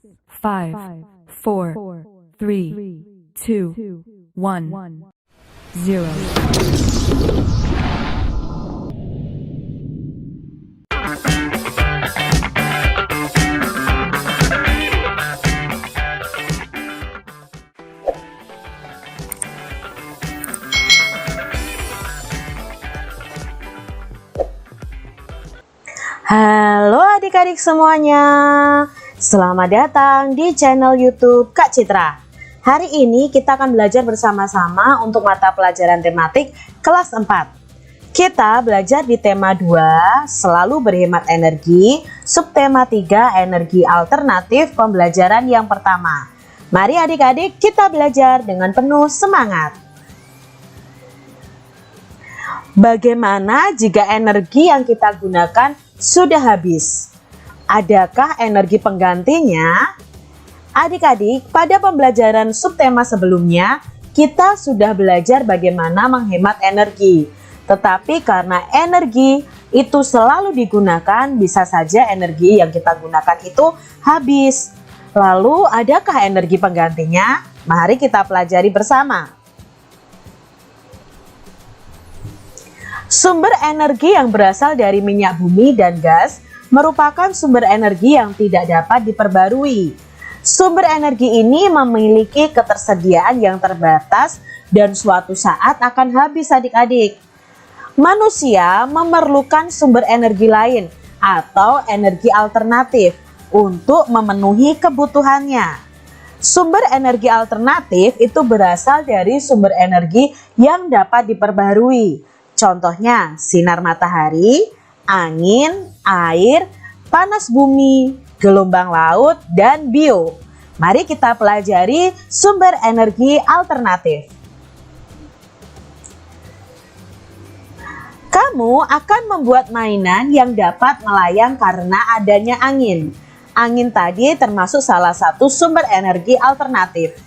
5, 4, 3, 2, 1, 0. Halo adik-adik semuanya, selamat datang di channel YouTube Kak Citra. Hari ini kita akan belajar bersama-sama untuk mata pelajaran tematik kelas 4. Kita belajar di tema 2, selalu berhemat energi, subtema 3, energi alternatif, pembelajaran yang pertama. Mari adik-adik kita belajar dengan penuh semangat. Bagaimana jika energi yang kita gunakan sudah habis? Adakah energi penggantinya? Adik-adik, pada pembelajaran subtema sebelumnya, kita sudah belajar bagaimana menghemat energi. Tetapi karena energi itu selalu digunakan, bisa saja energi yang kita gunakan itu habis. Lalu, adakah energi penggantinya? Mari kita pelajari bersama. Sumber energi yang berasal dari minyak bumi dan gas merupakan sumber energi yang tidak dapat diperbarui. Sumber energi ini memiliki ketersediaan yang terbatas dan suatu saat akan habis adik-adik. Manusia memerlukan sumber energi lain atau energi alternatif untuk memenuhi kebutuhannya. Sumber energi alternatif itu berasal dari sumber energi yang dapat diperbarui. Contohnya sinar matahari, angin, air, panas bumi, gelombang laut, dan bio. Mari kita pelajari sumber energi alternatif. Kamu akan membuat mainan yang dapat melayang karena adanya angin. Angin tadi termasuk salah satu sumber energi alternatif.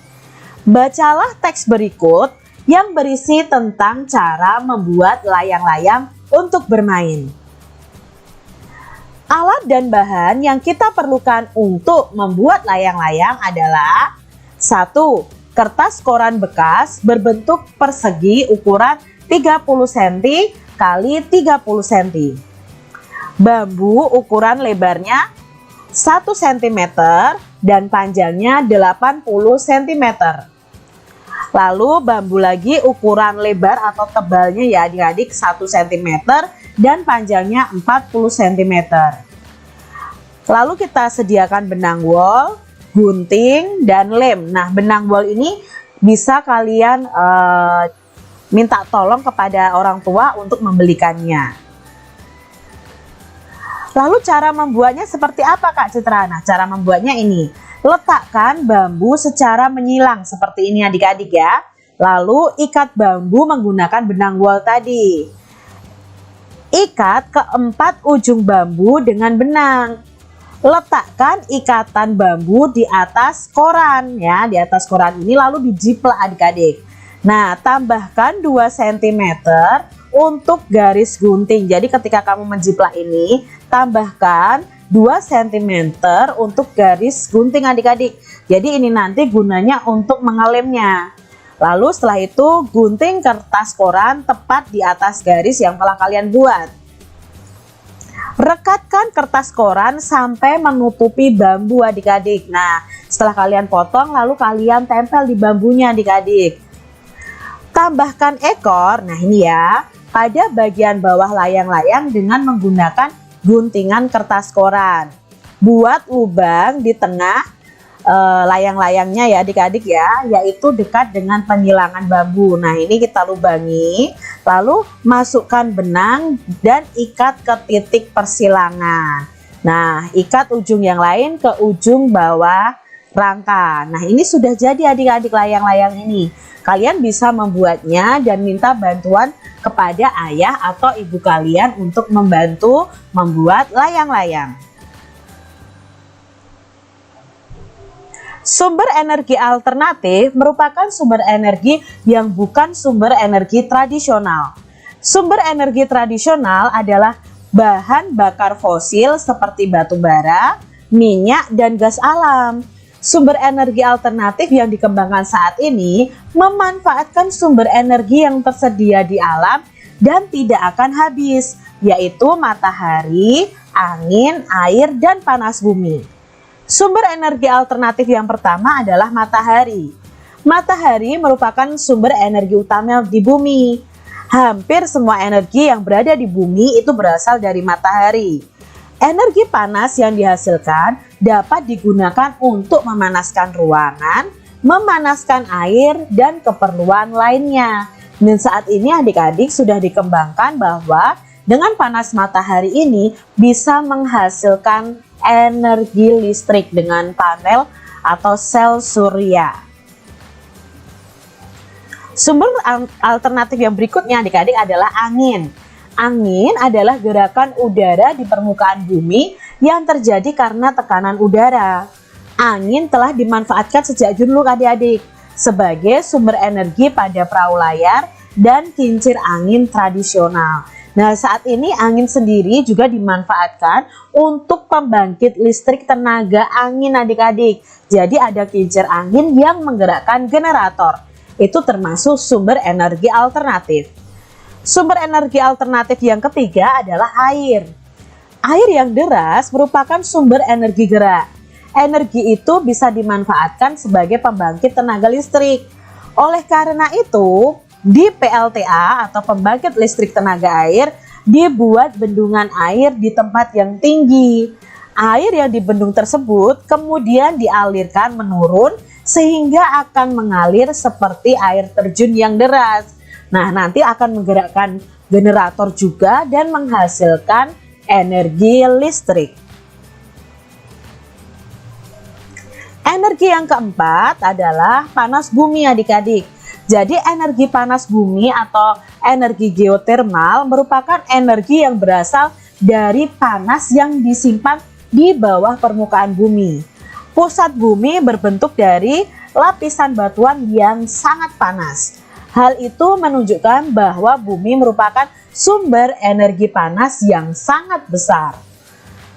Bacalah teks berikut yang berisi tentang cara membuat layang-layang untuk bermain. Alat dan bahan yang kita perlukan untuk membuat layang-layang adalah 1. Kertas koran bekas berbentuk persegi ukuran 30 cm x 30 cm. Bambu ukuran lebarnya 1 cm dan panjangnya 80 cm. Lalu bambu lagi ukuran lebar atau tebalnya ya adik-adik 1 cm dan panjangnya 40 cm. Lalu kita sediakan benang wol, gunting, dan lem. Nah, benang wol ini bisa kalian minta tolong kepada orang tua untuk membelikannya. Lalu cara membuatnya seperti apa Kak Citra? Nah, cara membuatnya ini. Letakkan bambu secara menyilang seperti ini adik-adik ya. Lalu ikat bambu menggunakan benang wol tadi. Ikat keempat ujung bambu dengan benang. Letakkan ikatan bambu di atas koran ya, di atas koran ini lalu dijiplak adik-adik. Nah, tambahkan 2 cm untuk garis gunting. Jadi ketika kamu menjiplak ini, tambahkan 2 cm untuk garis gunting adik-adik. Jadi ini nanti gunanya untuk mengelemnya. Lalu setelah itu gunting kertas koran tepat di atas garis yang telah kalian buat. Rekatkan kertas koran sampai menutupi bambu adik-adik. Nah, setelah kalian potong lalu kalian tempel di bambunya adik-adik. Tambahkan ekor, nah ini ya, pada bagian bawah layang-layang dengan menggunakan guntingan kertas koran. Buat lubang di tengah layang-layangnya ya adik-adik ya, yaitu dekat dengan penyilangan bambu. Nah, ini kita lubangi, lalu masukkan benang dan ikat ke titik persilangan. Nah, ikat ujung yang lain ke ujung bawah rangka. Nah, ini sudah jadi adik-adik layang-layang ini. Kalian bisa membuatnya dan minta bantuan kepada ayah atau ibu kalian untuk membantu membuat layang-layang. Sumber energi alternatif merupakan sumber energi yang bukan sumber energi tradisional. Sumber energi tradisional adalah bahan bakar fosil seperti batu bara, minyak, dan gas alam. Sumber energi alternatif yang dikembangkan saat ini memanfaatkan sumber energi yang tersedia di alam dan tidak akan habis, yaitu matahari, angin, air, dan panas bumi. Sumber energi alternatif yang pertama adalah matahari. Matahari merupakan sumber energi utama di bumi. Hampir semua energi yang berada di bumi itu berasal dari matahari. Energi panas yang dihasilkan dapat digunakan untuk memanaskan ruangan, memanaskan air, dan keperluan lainnya. Dan saat ini adik-adik sudah dikembangkan bahwa dengan panas matahari ini bisa menghasilkan energi listrik dengan panel atau sel surya. Sumber alternatif yang berikutnya adik-adik adalah angin. Angin adalah gerakan udara di permukaan bumi yang terjadi karena tekanan udara. Angin telah dimanfaatkan sejak dulu adik-adik sebagai sumber energi pada perahu layar dan kincir angin tradisional. Nah, saat ini angin sendiri juga dimanfaatkan untuk pembangkit listrik tenaga angin adik-adik. Jadi ada kincir angin yang menggerakkan generator. Itu termasuk sumber energi alternatif. Sumber energi alternatif yang ketiga adalah air. Air yang deras merupakan sumber energi gerak. Energi itu bisa dimanfaatkan sebagai pembangkit tenaga listrik. Oleh karena itu, di PLTA atau pembangkit listrik tenaga air dibuat bendungan air di tempat yang tinggi. Air yang di bendung tersebut kemudian dialirkan menurun sehingga akan mengalir seperti air terjun yang deras. Nah, nanti akan menggerakkan generator juga dan menghasilkan energi listrik. Energi yang keempat adalah panas bumi adik-adik. Jadi energi panas bumi atau energi geotermal merupakan energi yang berasal dari panas yang disimpan di bawah permukaan bumi. Pusat bumi berbentuk dari lapisan batuan yang sangat panas. Hal itu menunjukkan bahwa bumi merupakan sumber energi panas yang sangat besar.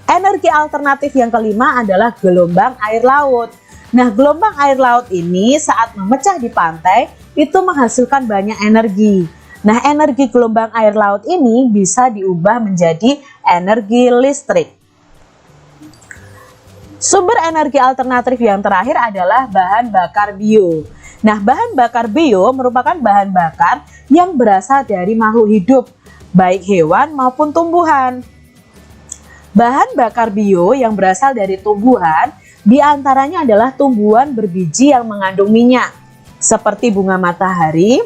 Energi alternatif yang kelima adalah gelombang air laut. Nah, gelombang air laut ini saat memecah di pantai itu menghasilkan banyak energi. Nah, energi gelombang air laut ini bisa diubah menjadi energi listrik. Sumber energi alternatif yang terakhir adalah bahan bakar bio. Nah, bahan bakar bio merupakan bahan bakar yang berasal dari makhluk hidup, baik hewan maupun tumbuhan. Bahan bakar bio yang berasal dari tumbuhan diantaranya adalah tumbuhan berbiji yang mengandung minyak, seperti bunga matahari,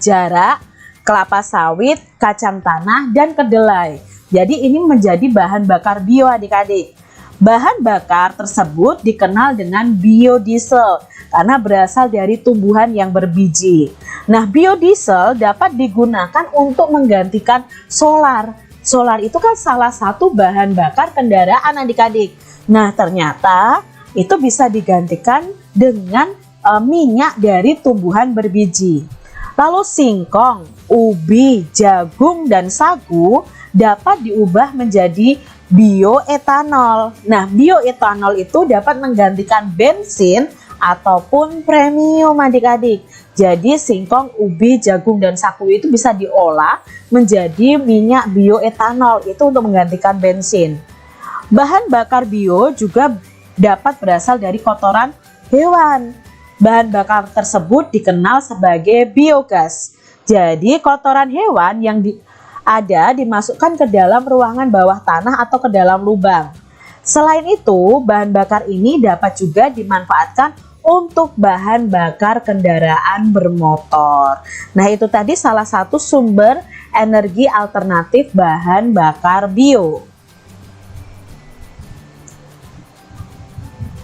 jarak, kelapa sawit, kacang tanah, dan kedelai. Jadi ini menjadi bahan bakar bio adik-adik. Bahan bakar tersebut dikenal dengan biodiesel karena berasal dari tumbuhan yang berbiji. Nah, biodiesel dapat digunakan untuk menggantikan solar. Solar itu kan salah satu bahan bakar kendaraan adik-adik. Nah, ternyata itu bisa digantikan dengan minyak dari tumbuhan berbiji. Lalu singkong, ubi, jagung, dan sagu dapat diubah menjadi bioetanol. Nah, bioetanol itu dapat menggantikan bensin ataupun premium adik-adik. Jadi singkong, ubi, jagung, dan sagu itu bisa diolah menjadi minyak bioetanol, itu untuk menggantikan bensin. Bahan bakar bio juga dapat berasal dari kotoran hewan. Bahan bakar tersebut dikenal sebagai biogas. Jadi kotoran hewan yang ada dimasukkan ke dalam ruangan bawah tanah atau ke dalam lubang. Selain itu, bahan bakar ini dapat juga dimanfaatkan untuk bahan bakar kendaraan bermotor. Nah, itu tadi salah satu sumber energi alternatif bahan bakar bio.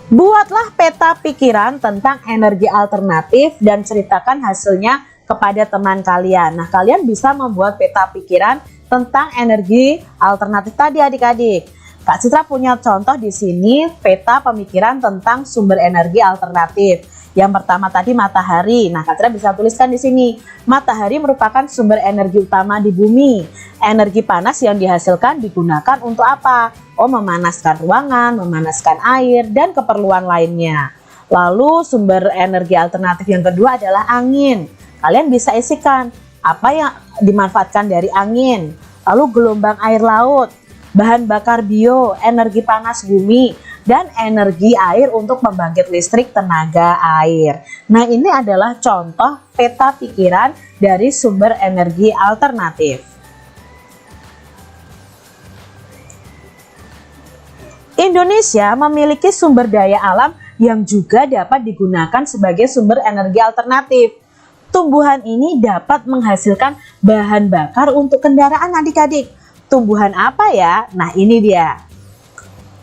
Buatlah peta pikiran tentang energi alternatif dan ceritakan hasilnya kepada teman kalian. Nah, kalian bisa membuat peta pikiran tentang energi alternatif tadi adik-adik. Kak Citra punya contoh di sini peta pemikiran tentang sumber energi alternatif. Yang pertama tadi matahari. Nah, Kak Citra bisa tuliskan di sini. Matahari merupakan sumber energi utama di bumi. Energi panas yang dihasilkan digunakan untuk apa? Oh, memanaskan ruangan, memanaskan air, dan keperluan lainnya. Lalu sumber energi alternatif yang kedua adalah angin. Kalian bisa isikan apa yang dimanfaatkan dari angin. Lalu gelombang air laut, bahan bakar bio, energi panas bumi, dan energi air untuk membangkit listrik tenaga air. Nah, ini adalah contoh peta pikiran dari sumber energi alternatif. Indonesia memiliki sumber daya alam yang juga dapat digunakan sebagai sumber energi alternatif. Tumbuhan ini dapat menghasilkan bahan bakar untuk kendaraan adik-adik. Tumbuhan apa ya? Nah, ini dia.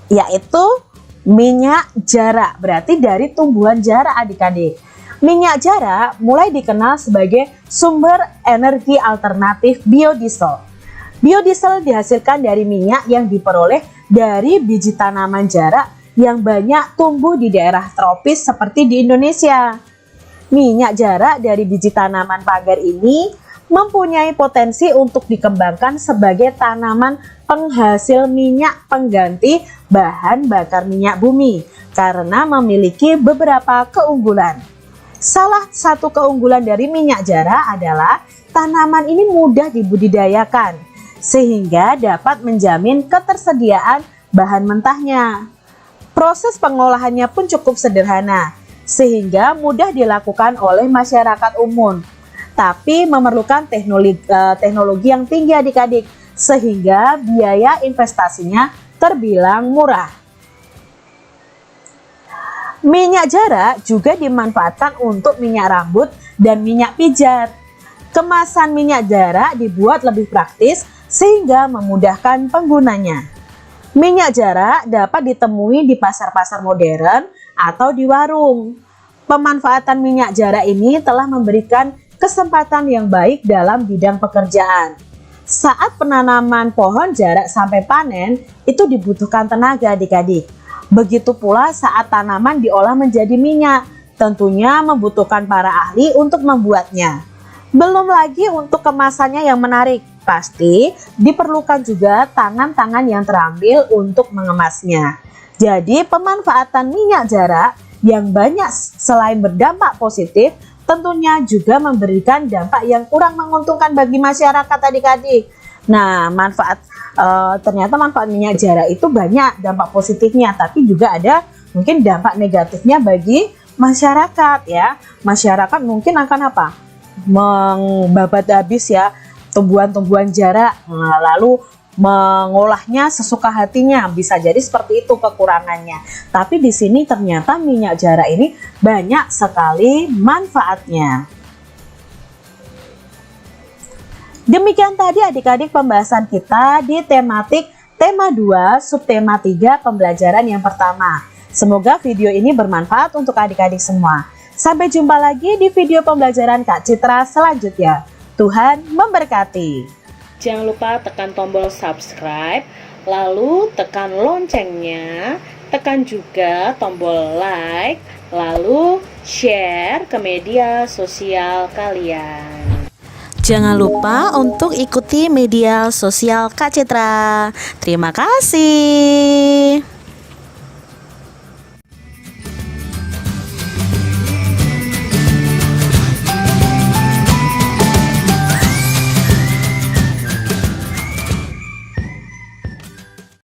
Yaitu minyak jara. Berarti dari tumbuhan jara adik-adik. Minyak jara mulai dikenal sebagai sumber energi alternatif biodiesel. Biodiesel dihasilkan dari minyak yang diperoleh dari biji tanaman jara yang banyak tumbuh di daerah tropis seperti di Indonesia. Minyak jara dari biji tanaman pagar ini mempunyai potensi untuk dikembangkan sebagai tanaman penghasil minyak pengganti bahan bakar minyak bumi karena memiliki beberapa keunggulan. Salah satu keunggulan dari minyak jara adalah tanaman ini mudah dibudidayakan sehingga dapat menjamin ketersediaan bahan mentahnya. Proses pengolahannya pun cukup sederhana, sehingga mudah dilakukan oleh masyarakat umum. Tapi memerlukan teknologi yang tinggi adik-adik, sehingga biaya investasinya terbilang murah. Minyak jara juga dimanfaatkan untuk minyak rambut dan minyak pijat. Kemasan minyak jara dibuat lebih praktis sehingga memudahkan penggunanya. Minyak jara dapat ditemui di pasar-pasar modern atau di warung. Pemanfaatan minyak jara ini telah memberikan kesempatan yang baik dalam bidang pekerjaan. Saat penanaman pohon jara sampai panen, itu dibutuhkan tenaga adik-adik. Begitu pula saat tanaman diolah menjadi minyak, tentunya membutuhkan para ahli untuk membuatnya. Belum lagi untuk kemasannya yang menarik. Pasti diperlukan juga tangan-tangan yang terampil untuk mengemasnya. Jadi pemanfaatan minyak jara yang banyak selain berdampak positif, tentunya juga memberikan dampak yang kurang menguntungkan bagi masyarakat adik-adik. Nah, ternyata manfaat minyak jara itu banyak dampak positifnya, tapi juga ada mungkin dampak negatifnya bagi masyarakat ya. Masyarakat mungkin akan apa? Membabat habis ya tumbuhan-tumbuhan jara, lalu mengolahnya sesuka hatinya, bisa jadi seperti itu kekurangannya. Tapi di sini ternyata minyak jara ini banyak sekali manfaatnya. Demikian tadi adik-adik pembahasan kita di tematik tema 2 subtema 3 pembelajaran yang pertama. Semoga video ini bermanfaat untuk adik-adik semua. Sampai jumpa lagi di video pembelajaran Kak Citra selanjutnya. Tuhan memberkati. Jangan lupa tekan tombol subscribe, lalu tekan loncengnya, tekan juga tombol like, lalu share ke media sosial kalian. Jangan lupa untuk ikuti media sosial Kak Citra. Terima kasih.